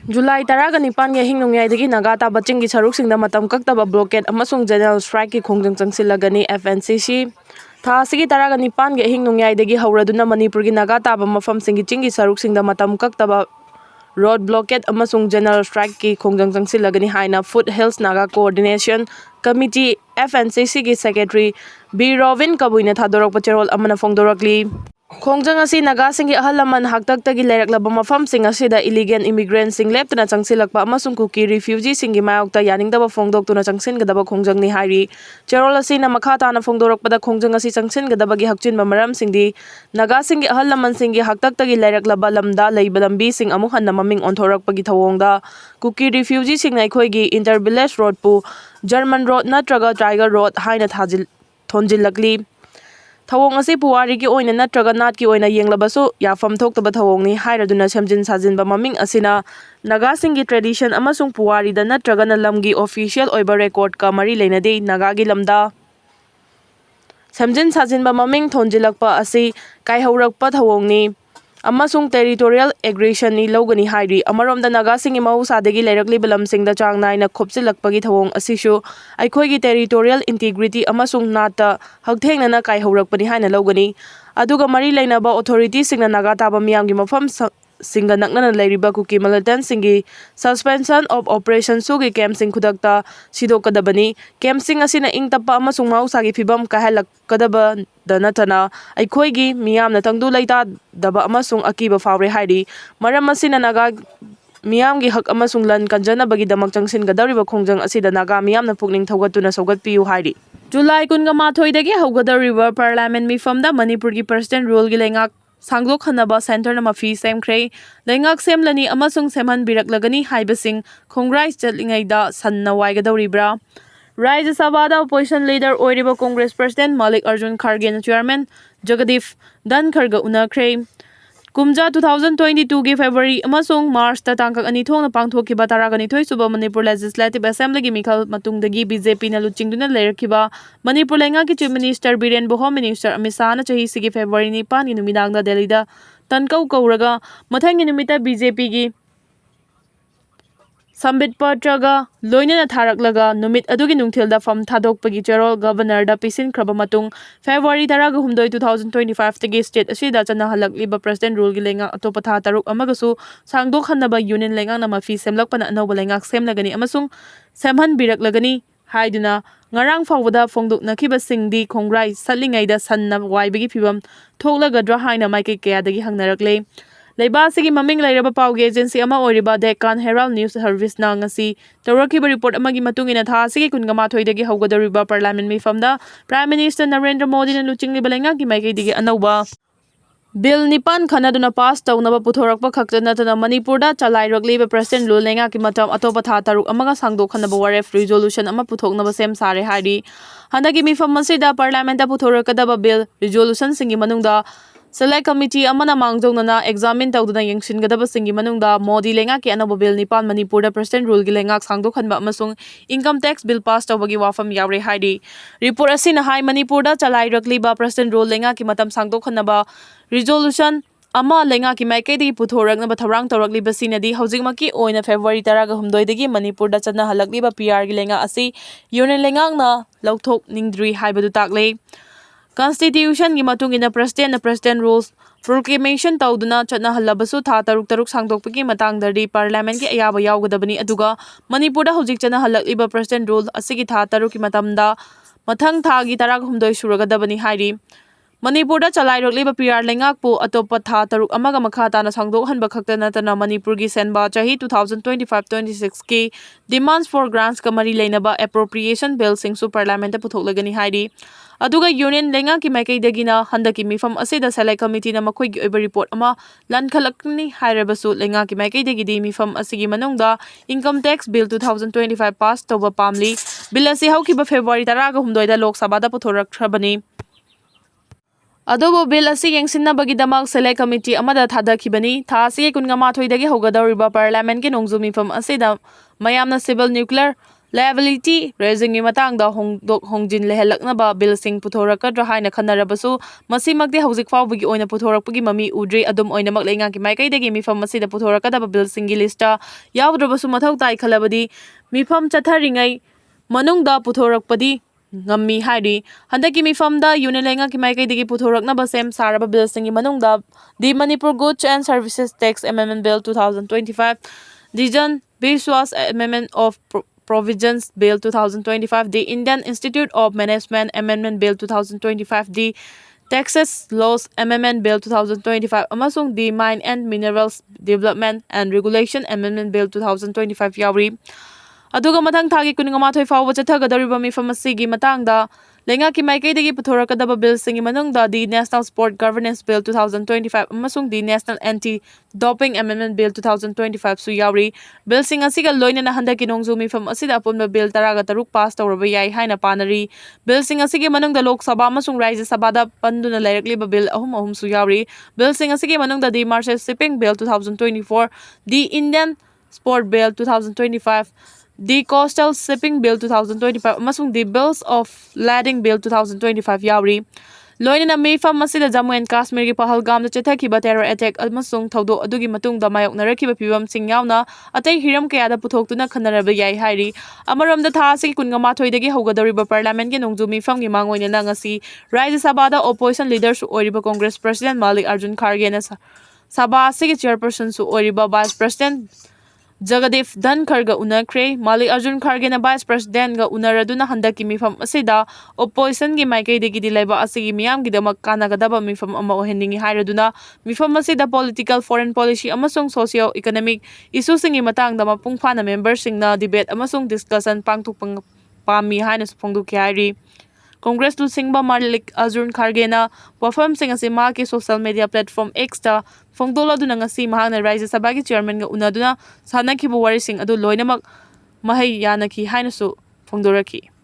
July 19 hingnongyai Naga taba chinggi saruk-singda matam kaktaba blockade amasung general strike ki khongjang changsilagani FNCC. Tha asigi 19 hingnongyai hauraduna Manipur gi Naga taba mafamsinggi chinggi saruk-singda matam kaktaba road blockade amasung general strike ki khongjang changsilagani haina Foothills Naga Coordination Committee FNCC gi secretary B Robin Kabuina thadorok cherol amana fongdorakli. Khongjang asi Naga singi ahal laman haktaktagi lairaklaba mafamsing asida illegal immigrants sing leptuna changsilakpa amasung Kuki refugee singi mayokta yaningdaba fongdoktuna changsingadaba khongjang ni hairi. Cherol asina makha tana fongdorakpada khongjang asi changsingadabagi hakchinba maram singdi Naga singi ahal laman singi haktaktagi lairaklaba lamda leiba lambi sing amuk hanna maming onthorakpagi thawongda Kuki refugee sing aikhoigi Intervillage Road pu German Road natraga Tiger Road haina thonjilakli. Thawong asi puwari ki oina natraga nat ki oina yenglabasu yafam thoktaba thawong ni hairaduna semjin sajinba maming asina Naga singi tradition amasung puwari da natraga na lamgi official oiba record ka mari leinade Naga gi lamda semjin sajinba maming thonjilakpa asi kaihaurakpa thawong ni amasung territorial aggression ni logani hairi amaromda Naga singi mahusadagi leirakli balamsingda chang naina khopsilakpagi thawong asishu aikhoigi territorial integrity amasung nata hagthengnana kaihaurakpani haina logani aduga mari leinaba authority singna Naga taba miyamgi mafam singa naknana leiriba Kuki militant singi suspension of operation sugi camp sing khudakta sidokadabani camp sing asina ingtapa amasung mahusagi phibam kahalakadaba danatana aikhoigi miyamna tangdu leita daba amasung akiba fawre hairi maram asina Naga miyamgi hak amasung lan kanjanabagi damak changsingadariba khongjang asida Naga miyamna pukning thawgatuna sawgatpiu hairi. July 18 dagi haugadariba parliament mifamda Manipur gi president rule gi lengak Sanglok Hanaba Center na mafi semkre lengak semlani amasung semhan biraklagani haibasing Congress chatlingaida sanna waigadawribra. Rajya Sabhada opposition leader oiriba Congress President Malik Arjun Kharge na chairman Jagadish Dhankharga unakre. Kumja 2022 gi February amasung March ta tangkak ani thong na pangthokiba taraganithoi suba Manipur Legislative Assembly gi mikhal matungdagi BJP na luchingduna leirakiba Manipur lenga ki Chief Minister Biren Home Minister Amit Shah na chahi sigi February 9 gi numidangda Delhi da tankau kauraga mathangi numita BJP gi Sambit Patraga loinana tharaklaga numit adugi nungthilda fam thadokpagi cherol governor da pisin kraba matung February 2025 tagi state asida chana halakliba president rule gi lenga atopa tha taruk amagasu sangdok hanaba union lenga na mafi semlakpana anoba lenga semlagani amasung semhan biraklagani haiduna ngarang fawada fongdok nakiba singdi khongrai salingaida sanna waibagi phibam thoklagadra haina maike kayadagi hangnarakle. Leiba sigi maming lairaba pauge agency ama oiriba Deccan Herald News Service na ngasi tawrakiba report amagi matungina tha sigi 18 dagi haugadariba parliament mifamda Prime Minister Narendra Modi na luchingli balenga ki maikaidigi anauba Bill Nipan Khanaduna pass taunaba puthorakpa khakta tana Manipurda chalairokliba president rule lenga ki matam atopa tha taruk amaga sangdok khanaba waref resolution ama puthoknaba sem sare hari handagi mifam masida parliament da puthorakadaba bill resolution singi manungda Select Committee amana mangjongna examine tawduna yengshingadaba singi manungda Modi lenga ki anaba bill nipan Manipurda president rule gi lenga sangdok khanba amasung income tax bill pass tawbagi wafam yawre haidi report asina hai Manipurda chalairakliba president rule lenga ki matam sangdok khanaba resolution ama lenga ki maikaidi puthoraknaba tharang tawrakliba sinadi hojikmaki oina February 18 dagi Manipurda chana halakliba PR gi lenga asi union lengang na lauthok ningdri haibadu takle Constitution gi matungina president rules proclamation tawduna chatna halabasu tha taruk sangdokpagi matangdari parliament gi ayaba yawgadabani aduga Manipurda hojik chana halakiba president rule asigi tha taruk ki matamda mathang tha gi 18 suragadabani hairi Manipurda chalairokliba PR lengak pu atopa tha taruk amaga makha tana sangdok hanba khaktana tana Manipur gi Chenba chahi 2025-26 ki demands for grants kamari leinaba appropriation bill singsu parliament ta puthoklagani hairi aduga union lenga ki maikaidagina handaki mifam asida select committee na makhoi gi oiba report ama lankhalakni hairabasu lenga ki maikaidagi di mifam asigi manungda income tax bill 2025 pass toba pamli bill asi haukiba February 18 da Lok Sabha da puthorakrabani Adobo bill asi yengsinnabagi damak select committee amada thadakhibani tha asi 18 dagi haugadariba parliament ki nongzu mifam asida mayamna civil nuclear liability raisinggi matangda hongdok hongjin lehelaknaba billsing puthorakadra haina khanarabasu masimakti hojik fawbagi oina puthorakpagi mami udri adum oina mak lengaki maikaidagi mifam masida puthorakadaba billsinggi lista yawdrabasu mathau tai khalabadi mifam chatharingai manungda puthorakpadi ngammi hari handaki mifamda unilenga ki maikaidagi puthoraknaba sem saraba billsinggi manungda the Manipur Goods and Services Tax Amendment Bill 2025 Dijan Biswas Amendment of Provisions Bill 2025, the Indian Institute of Management Amendment Bill 2025, the Texas Laws Amendment Bill 2025, amasung the Mine and Minerals Development and Regulation Amendment Bill 2025 yauri. Aduga matang thagi kuninga mathoi fawba chathagadariba mifam asigi matangda lengaki maikaidagi puthorakadaba billsingi manungda the National Sport Governance Bill 2025 amasung the National Anti-Doping Amendment Bill 2025 su yauri. Billsing asiga loinana handaki nongju mifam asida apunba bill taraga taruk pass tawraba yai haina panari. Billsing asigi manungda Lok Sabha amasung Rajya Sabhada panduna lairakliba bill ahum su yauri. Billsing asigi manungda the Marshal Shipping Bill 2024, the Indian Sport Bill 2025, the Coastal Shipping Bill 2025 amasung the Bills of Lading Bill 2025 yauri. Loinana mifam masida Jammu and Kashmir gi Pahalgamda chethakiba terror attack amasung thawdok adugi matungda mayoknarakiba fibamsing yauna atay hiram kayada puthoktuna khanaraba yai hairi. Amaramda tha asigi kunga mathoidagi haugadariba parliament gi nongju mifam gi mangoina ngasi Rajya Sabhada opposition leaders oiriba Congress President Malik Arjun Kharge na Sabha asigi chairperson su oiriba Vice President Jagdeep Dhankar ga unakre. Malik Arjun Kharge na Vice President ga unaraduna handaki mifam asida opposition gi maikaidagi dilaiba asigi miyam gidamak kanagadaba mifam ama ohendingi hairaduna mifam asida political foreign policy amasung socio economic issues singi matangda mapung phana members singna debate amasung discussion pangthok pami haina phongduki hairi. Congress to Chenba Malik Arjun Kharge na wafam sing asi maki social media platform X ta phongdola duna ngasi mahangna Rajya Sabha gi chairman ga unaduna sanaki bu wari sing adu loinamak mahai yanaki haina su phongdoraki.